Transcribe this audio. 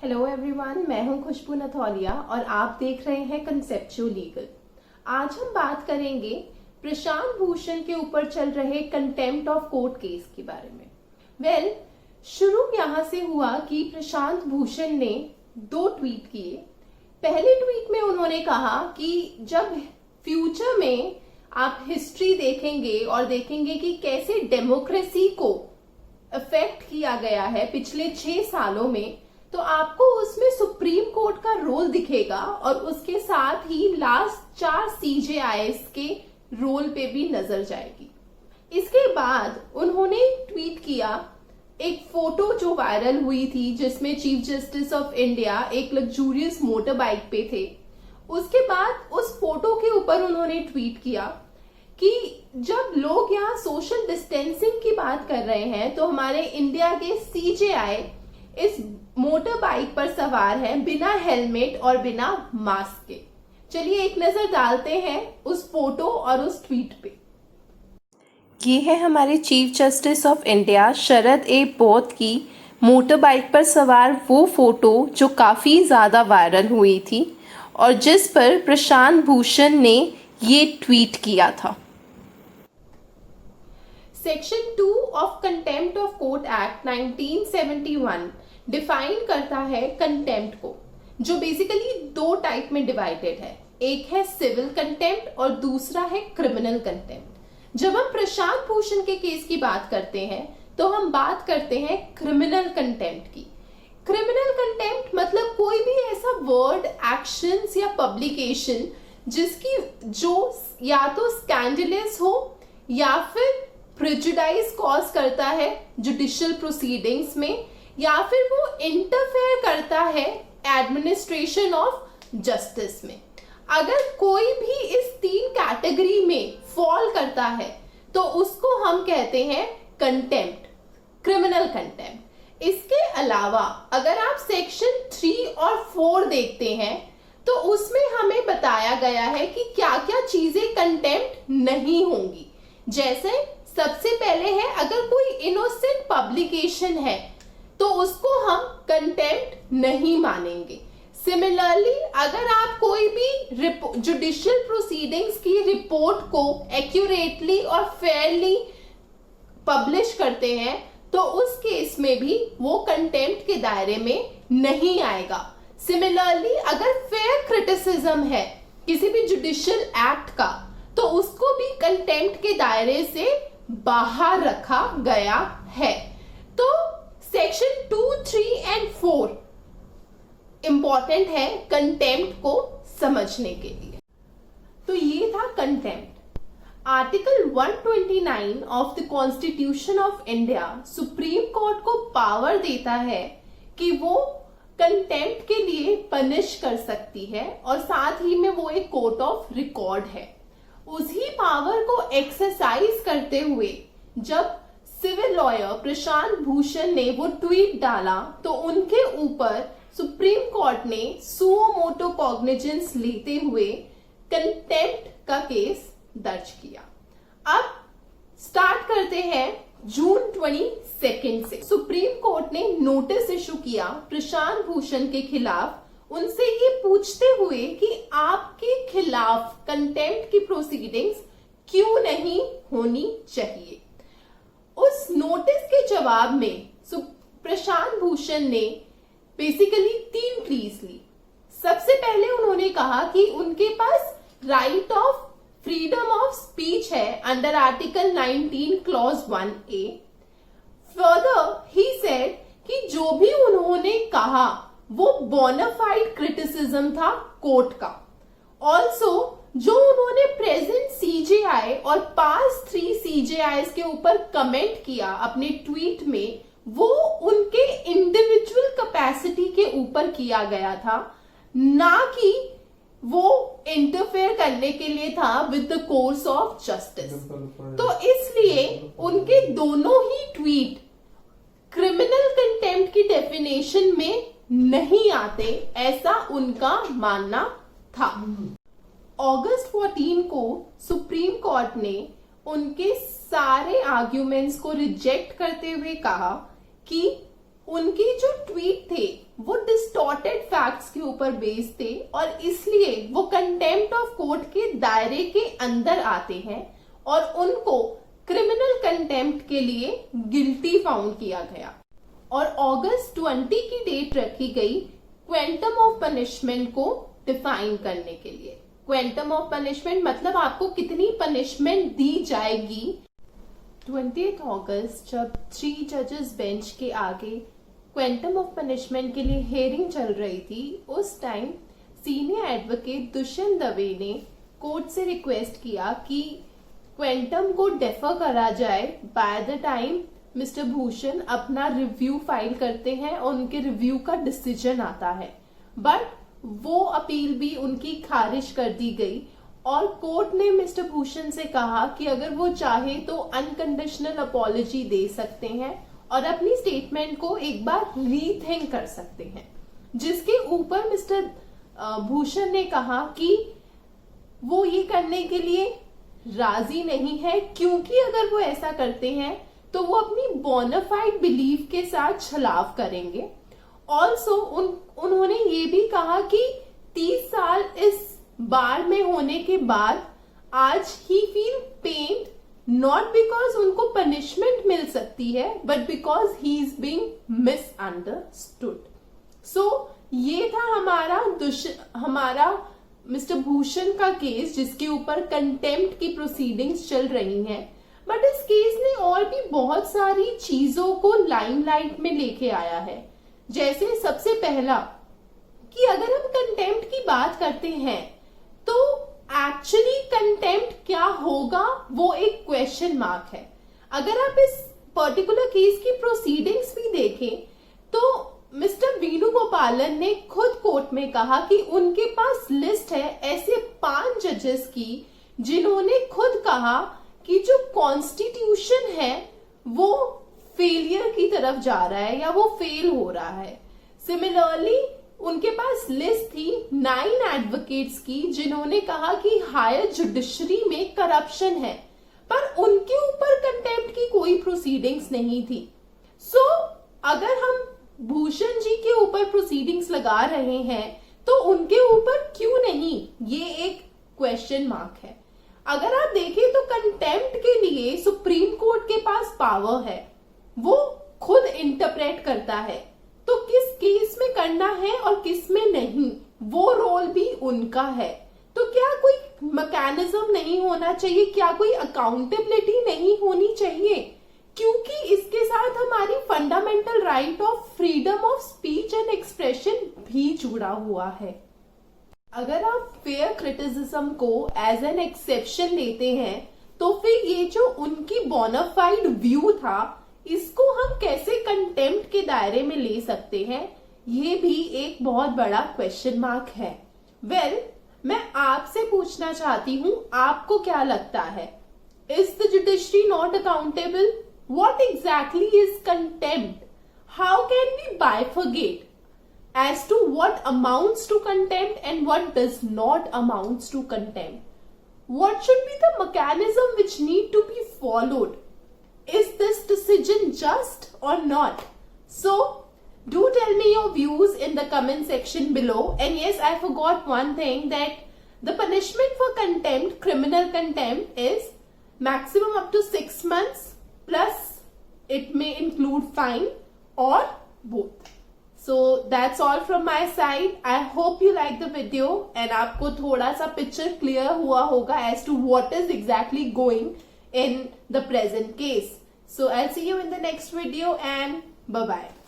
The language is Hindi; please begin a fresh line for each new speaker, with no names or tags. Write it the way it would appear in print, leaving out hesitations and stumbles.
हेलो एवरीवन, मैं हूं खुशबू नथौलिया और आप देख रहे हैं कंसेप्चुअल लीगल। आज हम बात करेंगे प्रशांत भूषण के ऊपर चल रहे कंटेम्प्ट ऑफ कोर्ट केस के बारे में। शुरू यहां से हुआ कि प्रशांत भूषण ने 2 ट्वीट किए। पहले ट्वीट में उन्होंने कहा कि जब फ्यूचर में आप हिस्ट्री देखेंगे और देखेंगे कि कैसे डेमोक्रेसी को अफेक्ट किया गया है पिछले 6 सालों में, तो आपको उसमें सुप्रीम कोर्ट का रोल दिखेगा और उसके साथ ही लास्ट 4 CJIs के रोल पे भी नजर जाएगी। इसके बाद उन्होंने ट्वीट किया एक फोटो जो वायरल हुई थी जिसमें चीफ जस्टिस ऑफ इंडिया एक लग्जूरियस मोटर बाइक पे थे। उसके बाद उस फोटो के ऊपर उन्होंने ट्वीट किया कि जब लोग यहाँ सोशल डिस्टेंसिंग की बात कर रहे हैं तो हमारे इंडिया के CJI इस मोटर बाइक पर सवार हैं बिना हेलमेट और बिना मास्क के। चलिए एक नजर डालते हैं उस फोटो और उस ट्वीट पे। ये है हमारे chief justice of India Sharad A both की मोटर बाइक पर सवार वो फोटो जो काफी ज्यादा वायरल हुई थी और जिस पर प्रशांत भूषण ने ये ट्वीट किया था। Section 2 of contempt of court act 1971 define करता है कंटेम्प्ट को, जो बेसिकली 2 टाइप में डिवाइडेड है। एक है सिविल कंटेम्प्ट और दूसरा है क्रिमिनल कंटेम्प्ट। जब हम प्रशांत भूषण के केस की बात करते हैं तो हम बात करते हैं क्रिमिनल कंटेम्प्ट की। क्रिमिनल कंटेम्प्ट मतलब कोई भी ऐसा वर्ड, एक्शंस या पब्लिकेशन जिसकी जो या तो स्कैंडलस हो या फिर प्रेजुडाइज कॉज करता है जुडिशियल प्रोसीडिंग्स में, या फिर वो इंटरफेयर करता है एडमिनिस्ट्रेशन ऑफ जस्टिस में। अगर कोई भी इस 3 कैटेगरी में फॉल करता है तो उसको हम कहते हैं कंटेम्प्ट, क्रिमिनल कंटेम्प्ट। इसके अलावा अगर आप सेक्शन 3 और 4 देखते हैं तो उसमें हमें बताया गया है कि क्या क्या चीजें कंटेम्प्ट नहीं होंगी। जैसे सबसे पहले है, अगर कोई इनोसेंट पब्लिकेशन है तो उसको हम कंटेम्प्ट नहीं मानेंगे। सिमिलरली अगर आप कोई भी जुडिशियल प्रोसीडिंग्स की रिपोर्ट को एक्यूरेटली और फेयरली पब्लिश करते हैं तो उस केस में भी वो कंटेम्प्ट के दायरे में नहीं आएगा। सिमिलरली अगर फेयर क्रिटिसिज्म है किसी भी जुडिशियल एक्ट का तो उसको भी कंटेम्प्ट के दायरे से बाहर रखा गया है। तो सेक्शन 2, 3 एंड 4 इंपॉर्टेंट है कंटेम्प्ट को समझने के लिए। तो ये था contempt. Article 129 of the constitution of India supreme court को पावर देता है कि वो कंटेम्प्ट के लिए पनिश कर सकती है और साथ ही में वो एक कोर्ट ऑफ रिकॉर्ड है। उसी पावर को एक्सरसाइज करते हुए जब सिविल लॉयर प्रशांत भूषण ने वो ट्वीट डाला तो उनके ऊपर सुप्रीम कोर्ट ने सुओ मोटो कॉग्निजेंस लेते हुए कंटेम्प्ट का केस दर्ज किया। अब स्टार्ट करते हैं जून 22 से। सुप्रीम कोर्ट ने नोटिस इशू किया प्रशांत भूषण के खिलाफ, उनसे ये पूछते हुए कि आपके खिलाफ कंटेम्प्ट की प्रोसीडिंग्स क्यों नहीं होनी चाहिए। उस नोटिस के जवाब में प्रशांत भूषण ने बेसिकली 3 प्लीज ली। सबसे पहले उन्होंने कहा कि उनके पास right of freedom of speech है under article 19 clause 1A। Further he said कि जो भी उन्होंने कहा वो बोनाफाइड क्रिटिसिज्म था कोर्ट का। ऑल्सो जो उन्होंने प्रेजेंट CJI और पास्ट 3 CJIs के ऊपर कमेंट किया अपने ट्वीट में, वो उनके इंडिविजुअल कैपेसिटी के ऊपर किया गया था, ना कि वो इंटरफेयर करने के लिए था with the course of justice. तो इसलिए उनके दोनों ही ट्वीट क्रिमिनल कंटेम्प्ट की डेफिनेशन में नहीं आते, ऐसा उनका मानना था। अगस्त 14 को सुप्रीम कोर्ट ने उनके सारे आर्ग्यूमेंट्स को रिजेक्ट करते हुए कहा कि उनकी जो ट्वीट थे वो डिस्टॉर्ट फैक्ट्स के ऊपर बेस्ड थे और इसलिए वो कंटेम्प्ट ऑफ कोर्ट के दायरे के अंदर आते हैं और उनको क्रिमिनल कंटेम्प्ट के लिए गिल्टी फाउंड किया गया और अगस्त 20 की डेट रखी गई क्वेंटम ऑफ पनिशमेंट को डिफाइन करने के लिए। क्वेंटम ऑफ पनिशमेंट मतलब आपको कितनी पनिशमेंट दी जाएगी। 20 अगस्त जब 3 जजेस बेंच के आगे क्वेंटम ऑफ पनिशमेंट के लिए हेयरिंग चल रही थी, उस time senior advocate Dushyant Dave ने कोर्ट से रिक्वेस्ट किया कि क्वेंटम को डेफर करा जाए by the time mister Bhushan अपना रिव्यू फाइल करते हैं और उनके रिव्यू का डिसीजन आता है। बट वो अपील भी उनकी खारिज कर दी गई और कोर्ट ने मिस्टर भूषण से कहा कि अगर वो चाहे तो अनकंडीशनल अपॉलजी दे सकते हैं और अपनी स्टेटमेंट को एक बार रीथिंक कर सकते हैं, जिसके ऊपर मिस्टर भूषण ने कहा कि वो ये करने के लिए राजी नहीं है क्योंकि अगर वो ऐसा करते हैं तो वो अपनी बोनाफाइड बिलीफ के साथ छलाव करेंगे। ऑल्सो उन्होंने ये भी कहा कि 30 साल इस बार में होने के बाद आज ही फील पेन नॉट बिकॉज उनको पनिशमेंट मिल सकती है but because he is being misunderstood. So ये था हमारा मिस्टर भूषण का केस जिसके ऊपर कंटेम्प्ट की प्रोसीडिंग्स चल रही हैं। बट इस केस ने और भी बहुत सारी चीजों को लाइमलाइट में लेके आया है। जैसे सबसे पहला कि अगर हम कंटेम्प्ट की बात करते हैं तो एक्चुअली कंटेम्प्ट क्या होगा वो एक क्वेश्चन मार्क है। अगर आप इस पर्टिकुलर केस की प्रोसीडिंग्स भी देखें तो मिस्टर वेणुगोपालन ने खुद कोर्ट में कहा कि उनके पास लिस्ट है ऐसे 5 जजेस की जिन्होंने खुद कहा कि जो कॉन्स्टिट्यूशन है वो फेलियर की तरफ जा रहा है या वो फेल हो रहा है। सिमिलरली उनके पास लिस्ट थी 9 एडवोकेट्स की जिन्होंने कहा कि हायर जुडिशरी में करप्शन है, पर उनके ऊपर कंटेम्प्ट की कोई प्रोसीडिंग्स नहीं थी। सो अगर हम भूषण जी के ऊपर प्रोसीडिंग्स लगा रहे हैं तो उनके ऊपर क्यों नहीं, ये एक क्वेश्चन मार्क है। अगर आप देखें तो कंटेम्प्ट के लिए सुप्रीम कोर्ट के पास पावर है, वो खुद इंटरप्रेट करता है, तो किस केस में करना है और किस में नहीं वो रोल भी उनका है। तो क्या कोई मैकेनिज्म नहीं होना चाहिए, क्या कोई अकाउंटेबिलिटी नहीं होनी चाहिए, क्योंकि इसके साथ हमारी fundamental right of freedom of speech and expression भी जुड़ा हुआ है। अगर आप फेयर क्रिटिसिज्म को एज एन एक्सेप्शन लेते हैं तो फिर ये जो उनकी बोनाफाइड व्यू था इसको हम कैसे कंटेम्प्ट के दायरे में ले सकते हैं, ये भी एक बहुत बड़ा क्वेश्चन मार्क है। वेल, मैं आपसे पूछना चाहती हूं, आपको क्या लगता है, is the judiciary not accountable? What exactly is contempt? How can we bifurcate as to what amounts to contempt and what does not amounts to contempt? What should be the mechanism which need to be followed? Is this decision just or not? So, do tell me your views in the comment section below. And yes, I forgot one thing, that the punishment for contempt, criminal contempt, is maximum up to 6 months. Plus it may include fine or both. So that's all from my side. I hope you like the video and आपको थोड़ा सा picture clear हुआ होगा as to what is exactly going in the present case. So I'll see you in the next video and bye bye.